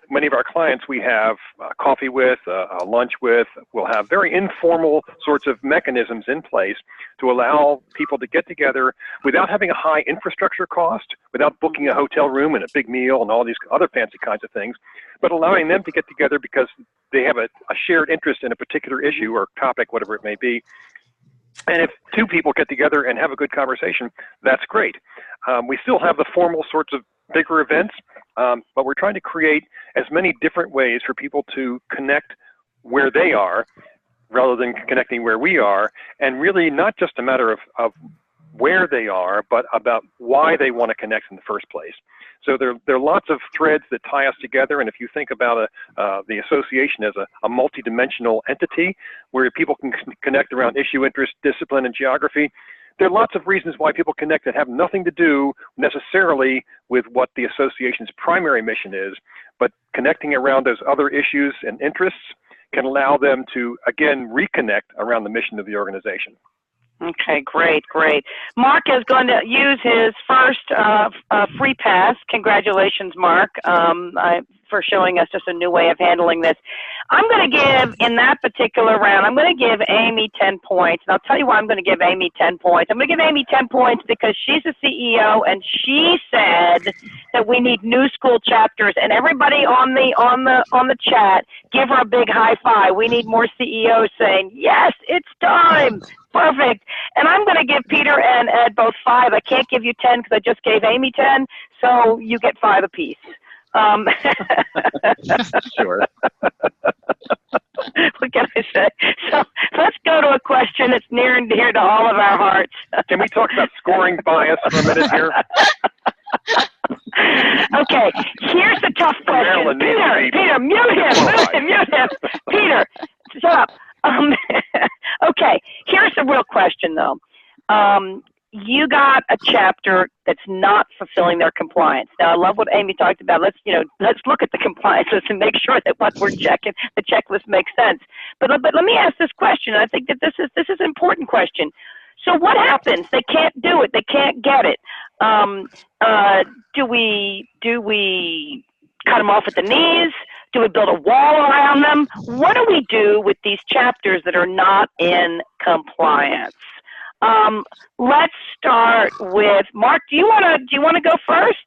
many of our clients, we have coffee with, lunch with, we'll have very informal sorts of mechanisms in place to allow people to get together without having a high infrastructure cost, without booking a hotel room and a big meal and all these other fancy kinds of things, but allowing them to get together because they have a shared interest in a particular issue or topic, whatever it may be. And if 2 people get together and have a good conversation, that's great. We still have the formal sorts of bigger events, but we're trying to create as many different ways for people to connect where they are rather than connecting where we are, and really not just a matter of where they are, but about why they want to connect in the first place. So there are lots of threads that tie us together, and if you think about the association as a multidimensional entity where people can connect around issue, interest, discipline, and geography, there are lots of reasons why people connect that have nothing to do necessarily with what the association's primary mission is, but connecting around those other issues and interests can allow them to, again, reconnect around the mission of the organization. Okay, great, great. Mark is going to use his first free pass. Congratulations, Mark, for showing us just a new way of handling this. I'm going to give, in that particular round, I'm going to give Amy 10 points. And I'll tell you why I'm going to give Amy 10 points. I'm going to give Amy 10 points because she's the CEO, and she said that we need new school chapters. And everybody on the chat, give her a big high five. We need more CEOs saying, yes, it's time. Perfect. And I'm going to give Peter and Ed both 5. I can't give you 10 because I just gave Amy 10, so you get 5 apiece. Sure. What can I say? So let's go to a question that's near and dear to all of our hearts. Can we talk about scoring bias for a minute here? Okay, here's the tough question. Peter, mute him. Peter, shut up. Okay, here's the real question, though. You got a chapter that's not fulfilling their compliance. Now, I love what Amy talked about. Let's look at the compliance list and make sure that what we're checking, the checklist makes sense. But let me ask this question. I think that this is an important question. So what happens? They can't do it. They can't get it. Do we cut them off at the knees? Do we build a wall around them? What do we do with these chapters that are not in compliance? Let's start with Mark. Do you want to go first?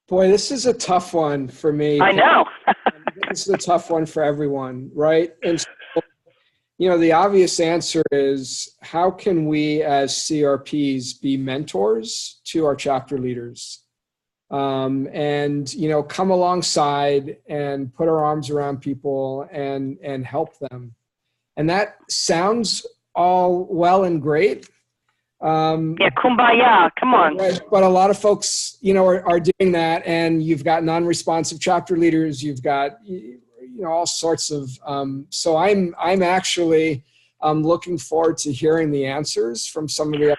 Boy, this is a tough one for me. I know. This is a tough one for everyone, right? And so, the obvious answer is, how can we as CRPs be mentors to our chapter leaders? And come alongside and put our arms around people and help them. And that sounds all well and great. Yeah, kumbaya, come on. Right, but a lot of folks, are doing that, and you've got non-responsive chapter leaders. You've got, all sorts of. So I'm actually looking forward to hearing the answers from some of the.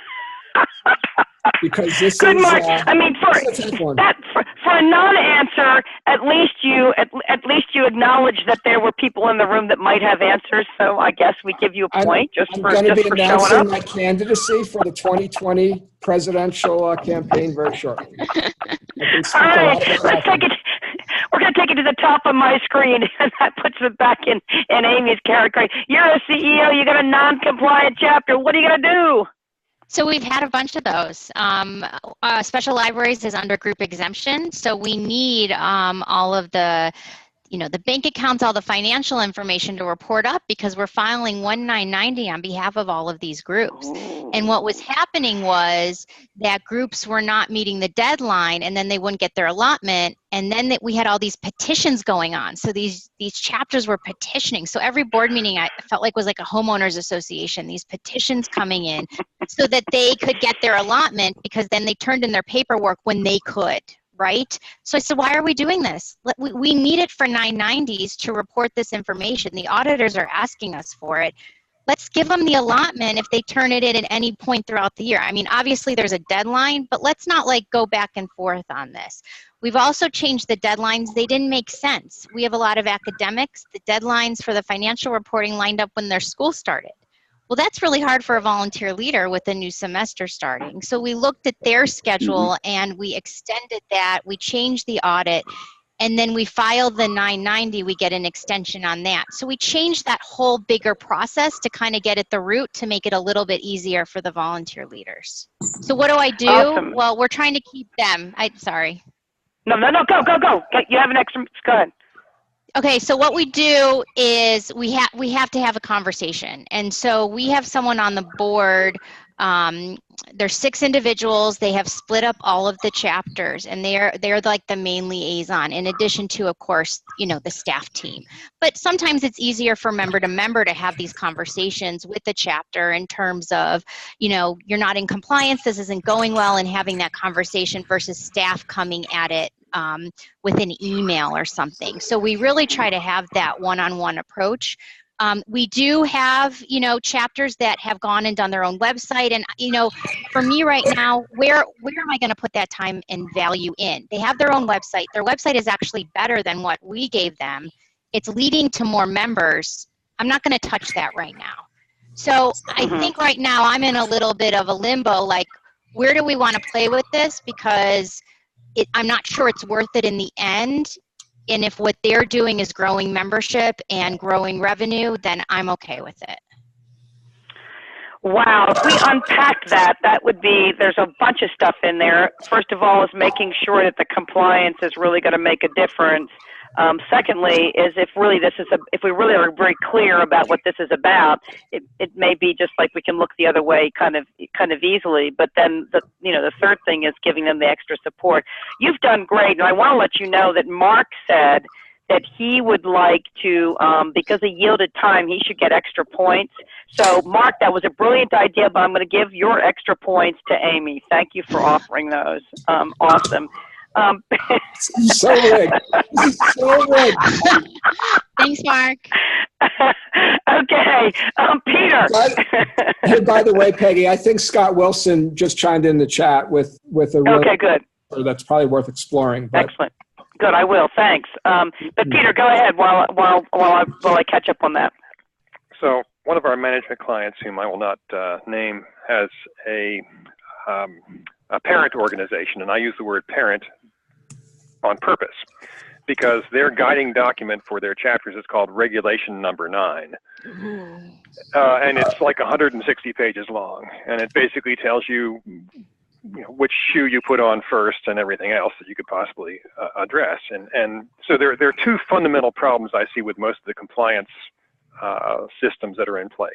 Because this Good, is, Mark. I mean, for a non-answer, at least you acknowledge that there were people in the room that might have answers. So I guess we give you a point I'm going to be announcing my candidacy for the 2020 presidential campaign very shortly. All right, let's take it. We're going to take it to the top of my screen, and that puts it back in Amy's category. You're a CEO. You got a non-compliant chapter. What are you going to do? So we've had a bunch of those. Special libraries is under group exemption, so we need all of the, the bank accounts, all the financial information to report up because we're filing 1990 on behalf of all of these groups. And what was happening was that groups were not meeting the deadline, and then they wouldn't get their allotment, and then we had all these petitions going on. So these chapters were petitioning. So every board meeting I felt like was like a homeowners association, these petitions coming in so that they could get their allotment, because then they turned in their paperwork when they could. Right? So I said, why are we doing this? We need it for 990s to report this information. The auditors are asking us for it. Let's give them the allotment if they turn it in at any point throughout the year. I mean, obviously there's a deadline, but let's not go back and forth on this. We've also changed the deadlines. They didn't make sense. We have a lot of academics. The deadlines for the financial reporting lined up when their school started. Well, that's really hard for a volunteer leader with a new semester starting. So we looked at their schedule and we extended that. We changed the audit, and then we filed the 990. We get an extension on that. So we changed that whole bigger process to kind of get at the root to make it a little bit easier for the volunteer leaders. So what do I do? Awesome. Well, we're trying to keep them. Sorry. No, go. You have an extra. Go ahead. Okay, so what we do is we have to have a conversation. And so we have someone on the board, there's 6 individuals. They have split up all of the chapters, and they're like the main liaison, in addition to, of course, the staff team. But sometimes it's easier for member to member to have these conversations with the chapter in terms of, you're not in compliance, this isn't going well, and having that conversation versus staff coming at it with an email or something. So we really try to have that one-on-one approach. We do have, chapters that have gone and done their own website. And, for me right now, where am I going to put that time and value in? They have their own website. Their website is actually better than what we gave them. it's leading to more members, I'm not going to touch that right now. So I think right now I'm in a little bit of a limbo, like, where do we want to play with this? Because I'm not sure it's worth it in the end. And if what they're doing is growing membership and growing revenue, then I'm okay with it. Wow, if we unpack that, that would be, there's a bunch of stuff in there. First of all is making sure that the compliance is really going to make a difference. Secondly is if really if we really are very clear about what this is about, it may be just like we can look the other way kind of easily. But then the third thing is giving them the extra support. You've done great, and I want to let you know that Mark said that he would like to, because of yielded time, he should get extra points. So, Mark, that was a brilliant idea, but I'm going to give your extra points to Amy. Thank you for offering those. Awesome. So rigged. So rigged. Thanks, Mark. Okay, Peter. Hey, by the way, Peggy, I think Scott Wilson just chimed in the chat with a really Okay, good. That's probably worth exploring. But. Excellent. Good, I will. Thanks. But Peter, go ahead while I catch up on that. So one of our management clients, whom I will not name, has a parent organization, and I use the word parent on purpose because their guiding document for their chapters is called Regulation Number 9. And it's like 160 pages long, and it basically tells you, which shoe you put on first and everything else that you could possibly address. And so there are two fundamental problems I see with most of the compliance systems that are in place.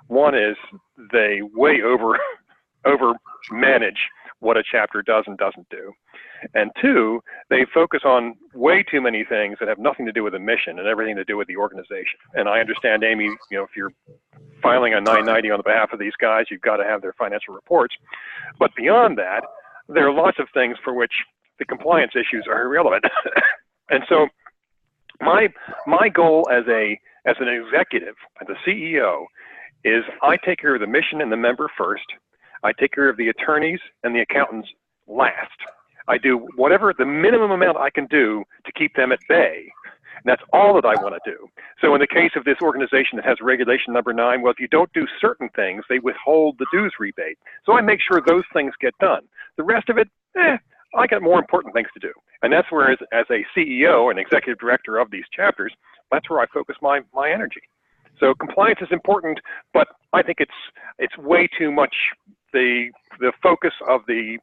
One is they way over manage what a chapter does and doesn't do. And two, they focus on way too many things that have nothing to do with the mission and everything to do with the organization. And I understand, Amy, if you're filing a 990 on behalf of these guys, you've got to have their financial reports. But beyond that, there are lots of things for which the compliance issues are irrelevant. And so my goal as an executive, as a CEO, is I take care of the mission and the member first. I take care of the attorneys and the accountants last. I do whatever the minimum amount I can do to keep them at bay. And that's all that I want to do. So in the case of this organization that has Regulation Number 9, well, if you don't do certain things, they withhold the dues rebate. So I make sure those things get done. The rest of it, I got more important things to do. And that's where, as a CEO and executive director of these chapters, that's where I focus my energy. So compliance is important, but I think it's way too much the focus of the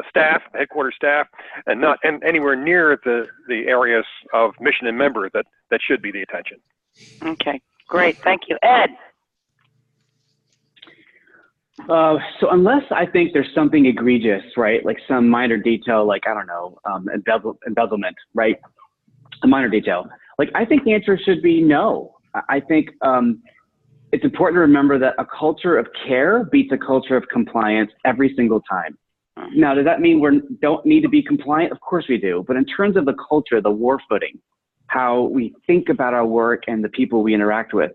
staff, the headquarters staff, and not anywhere near the areas of mission and member that should be the attention. Okay, great, thank you. Ed? So unless I think there's something egregious, right, like some minor detail, like, I don't know, embezzlement, right, a minor detail, like, I think the answer should be no. I think it's important to remember that a culture of care beats a culture of compliance every single time. Now, does that mean we don't need to be compliant? Of course we do. But in terms of the culture, the war footing, how we think about our work and the people we interact with,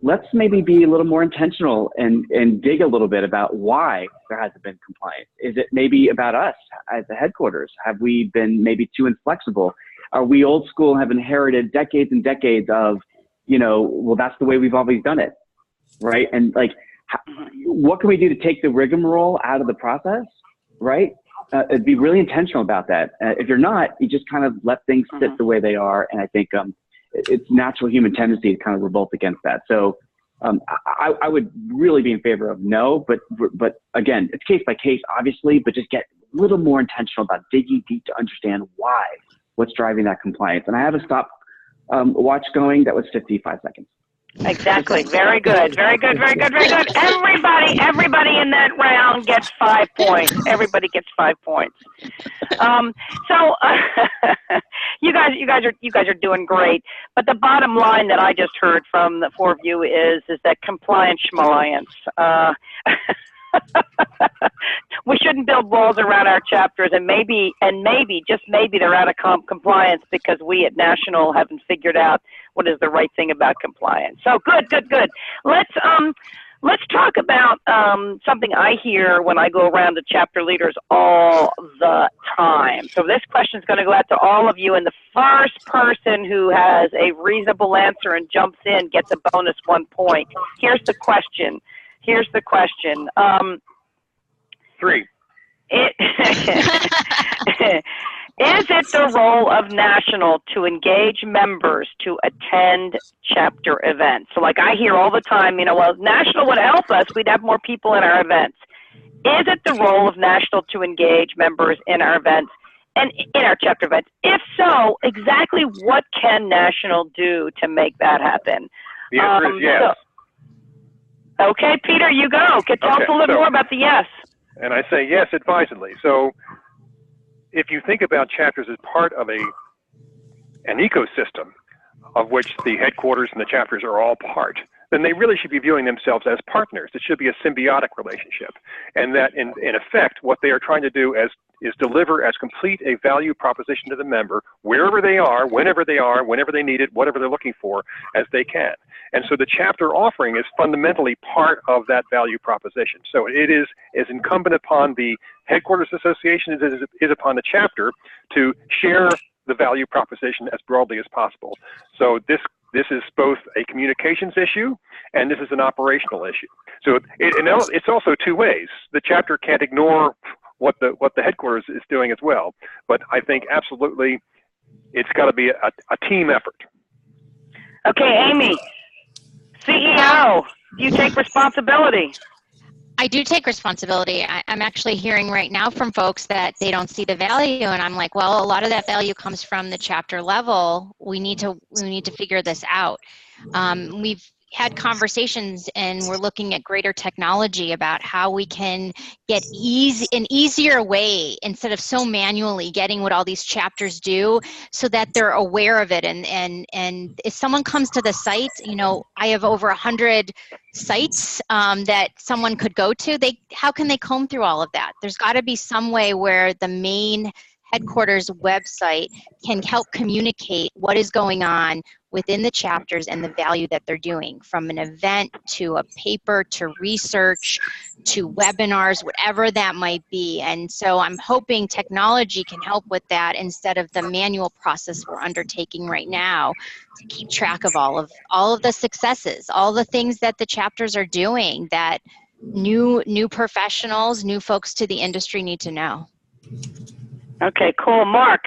let's maybe be a little more intentional and dig a little bit about why there hasn't been compliance. Is it maybe about us at the headquarters? Have we been maybe too inflexible? Are we old school and have inherited decades and decades of, well, that's the way we've always done it, right? And like, what can we do to take the rigmarole out of the process, right? It'd be really intentional about that. If you're not, you just kind of let things sit the way they are. And I think it's natural human tendency to kind of revolt against that. So I would really be in favor of no, but again, it's case by case, obviously, but just get a little more intentional about digging deep to understand what's driving that compliance. And I have a stop watch going that was 55 seconds. Exactly. Very good. Very good. Very good. Very good. Everybody in that round gets 5 points. Everybody gets 5 points. You guys are doing great. But the bottom line that I just heard from the four of you is that compliance schmaliance. We shouldn't build walls around our chapters, and maybe, just maybe, they're out of compliance because we at National haven't figured out what is the right thing about compliance. So good. Let's let's talk about something I hear when I go around to chapter leaders all the time. So this question is going to go out to all of you, and the first person who has a reasonable answer and jumps in gets a bonus 1 point. Here's the question. 3. Is it the role of National to engage members to attend chapter events? So like I hear all the time, well, National would help us, we'd have more people in our events. Is it the role of National to engage members in our events and in our chapter events? If so, exactly what can National do to make that happen? The answer is yes. Okay, Peter, you go. Tell us a little more about the yes. And I say yes advisedly. So if you think about chapters as part of an ecosystem of which the headquarters and the chapters are all part, then they really should be viewing themselves as partners. It should be a symbiotic relationship. And that in effect, what they are trying to do is deliver as complete a value proposition to the member, wherever they are, whenever they need it, whatever they're looking for, as they can. And so the chapter offering is fundamentally part of that value proposition. So it is as incumbent upon the headquarters association as it is upon the chapter to share the value proposition as broadly as possible. So this is both a communications issue and this is an operational issue. So it's also 2 ways. The chapter can't ignore what the headquarters is doing as well. But I think absolutely it's got to be a team effort. Okay, Amy, CEO, do you take responsibility? I do take responsibility. I'm actually hearing right now from folks that they don't see the value, and I'm like, well, a lot of that value comes from the chapter level. We need to figure this out. We've had conversations, and we're looking at greater technology about how we can get an easier way instead of so manually getting what all these chapters do, so that they're aware of it. And if someone comes to the site, I have over 100 sites that someone could go to. How can they comb through all of that? There's got to be some way where the main headquarters website can help communicate what is going on within the chapters and the value that they're doing, from an event to a paper to research to webinars, whatever that might be. And so I'm hoping technology can help with that instead of the manual process we're undertaking right now to keep track of all of the successes, all the things that the chapters are doing that new professionals, new folks to the industry need to know. Okay, cool. Mark.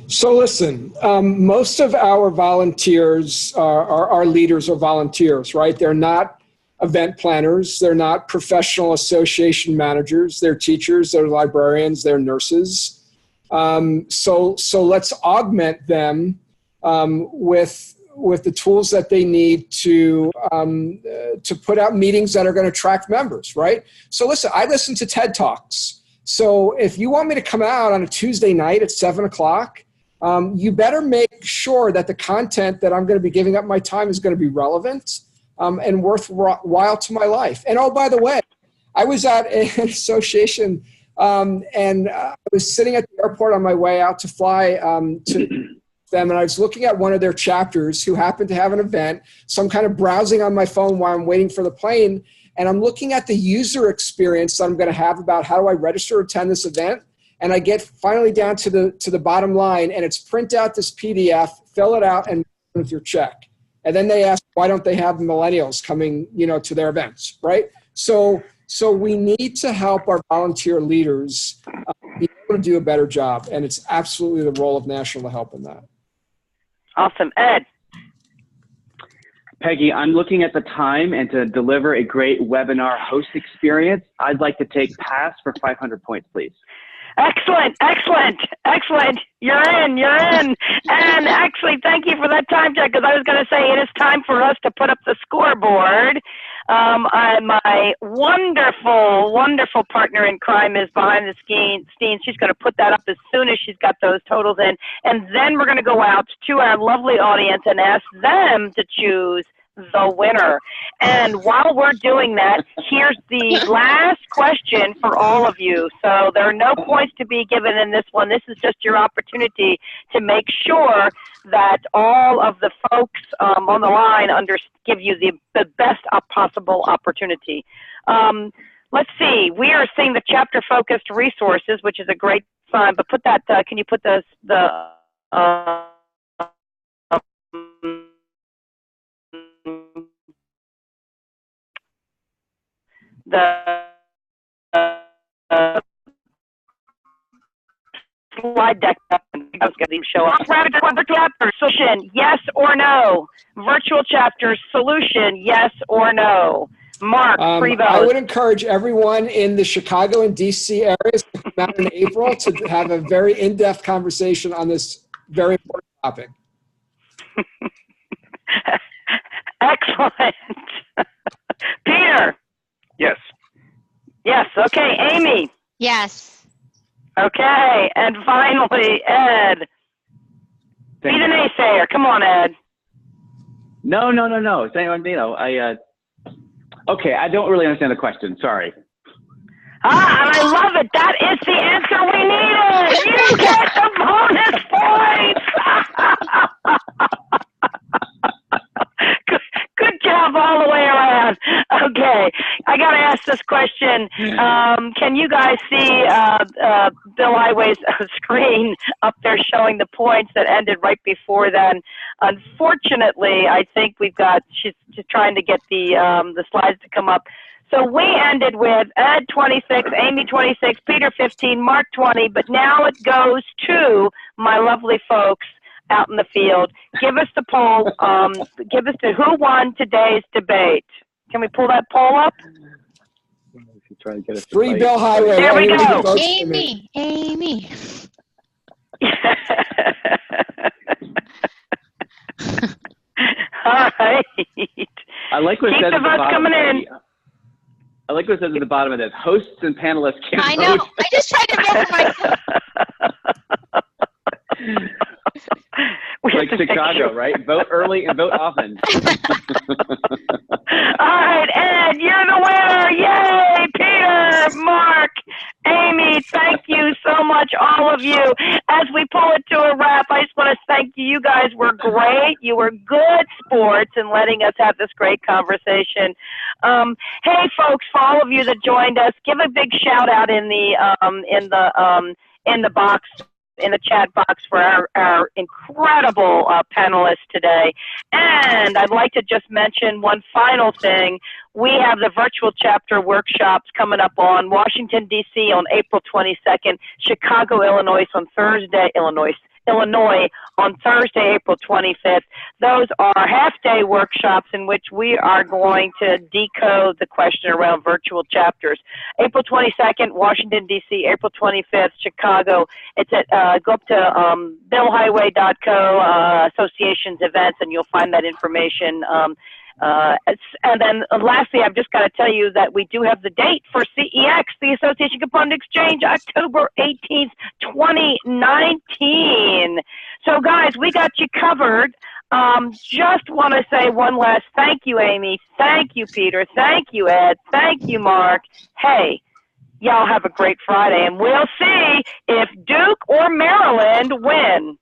So listen, most of our volunteers our leaders are volunteers, right? They're not event planners. They're not professional association managers. They're teachers, they're librarians, they're nurses. So let's augment them with the tools that they need to put out meetings that are going to attract members, right? So listen, I listen to TED Talks. So if you want me to come out on a Tuesday night at 7 o'clock, you better make sure that the content that I'm going to be giving up my time is going to be relevant and worthwhile to my life. And oh, by the way, I was at an association and I was sitting at the airport on my way out to fly to them, and I was looking at one of their chapters who happened to have an event. So I'm kind of browsing on my phone while I'm waiting for the plane. And I'm looking at the user experience that I'm going to have about how do I register to attend this event. And I get finally down to the bottom line, and it's print out this PDF, fill it out, and with your check. And then they ask, why don't they have millennials coming, to their events, right? So we need to help our volunteer leaders be able to do a better job. And it's absolutely the role of National to help in that. Awesome. Ed. Peggy, I'm looking at the time, and to deliver a great webinar host experience, I'd like to take pass for 500 points, please. Excellent. You're in. And actually, thank you for that time check, because I was going to say it is time for us to put up the scoreboard. My wonderful partner in crime is behind the scenes. She's going to put that up as soon as she's got those totals in. And then we're going to go out to our lovely audience and ask them to choose the winner. And while we're doing that, here's the last question for all of you. So there are no points to be given in this one. This is just your opportunity to make sure that all of the folks on the line give you the best possible opportunity. Let's see. We are seeing the chapter-focused resources, which is a great sign. But put that. Can you put the slide deck up and I was going to show up. Solution, yes or no? Virtual chapters, solution, yes or no? Mark, Prevost. I would encourage everyone in the Chicago and DC areas to come out in April to have a very in-depth conversation on this very important topic. Excellent. Peter? Yes. Yes, okay. Amy? Yes. Okay, and finally, Ed. Be the naysayer. Come on, Ed. No. Okay, I don't really understand the question. Sorry. And I love it. That is the answer we needed. You get the bonus points. Good job all the way around. Okay, I got to ask this question. Can you guys see Billhighway's screen up there showing the points that ended right before then? Unfortunately, I think she's just trying to get the slides to come up. So we ended with Ed 26, Amy 26, Peter 15, Mark 20, but now it goes to my lovely folks out in the field. Give us the poll. Give us who won today's debate. Can we pull that poll up? Free Billhighway. There we go. Amy. All right. I like what it Keep says the at the votes bottom. coming in. I like what it says at the bottom of this. Hosts and panelists can I know. vote. I just tried to vote for myself. Like Chicago, right? Vote early and vote often. All right, Ed, you're the winner. Yay! Peter, Mark, Amy, thank you so much, all of you. As we pull it to a wrap, I just want to thank you. You guys were great. You were good sports in letting us have this great conversation. Hey, folks, for all of you that joined us, give a big shout out in the box. In the chat box for our incredible panelists today. And I'd like to just mention one final thing. We have the virtual chapter workshops coming up on Washington, D.C. on April 22nd, Chicago, Illinois on Thursday, Illinois on Thursday, April 25th. Those are half-day workshops in which we are going to decode the question around virtual chapters. April 22nd, Washington, D.C., April 25th, Chicago. It's at, go up to billhighway.co, associations events, and you'll find that information. And then lastly, I've just got to tell you that we do have the date for CEX, the Association Component Exchange, October 18th, 2019. So guys, we got you covered. Just want to say one last thank you, Amy. Thank you, Peter. Thank you, Ed. Thank you, Mark. Hey, y'all have a great Friday, and we'll see if Duke or Maryland win.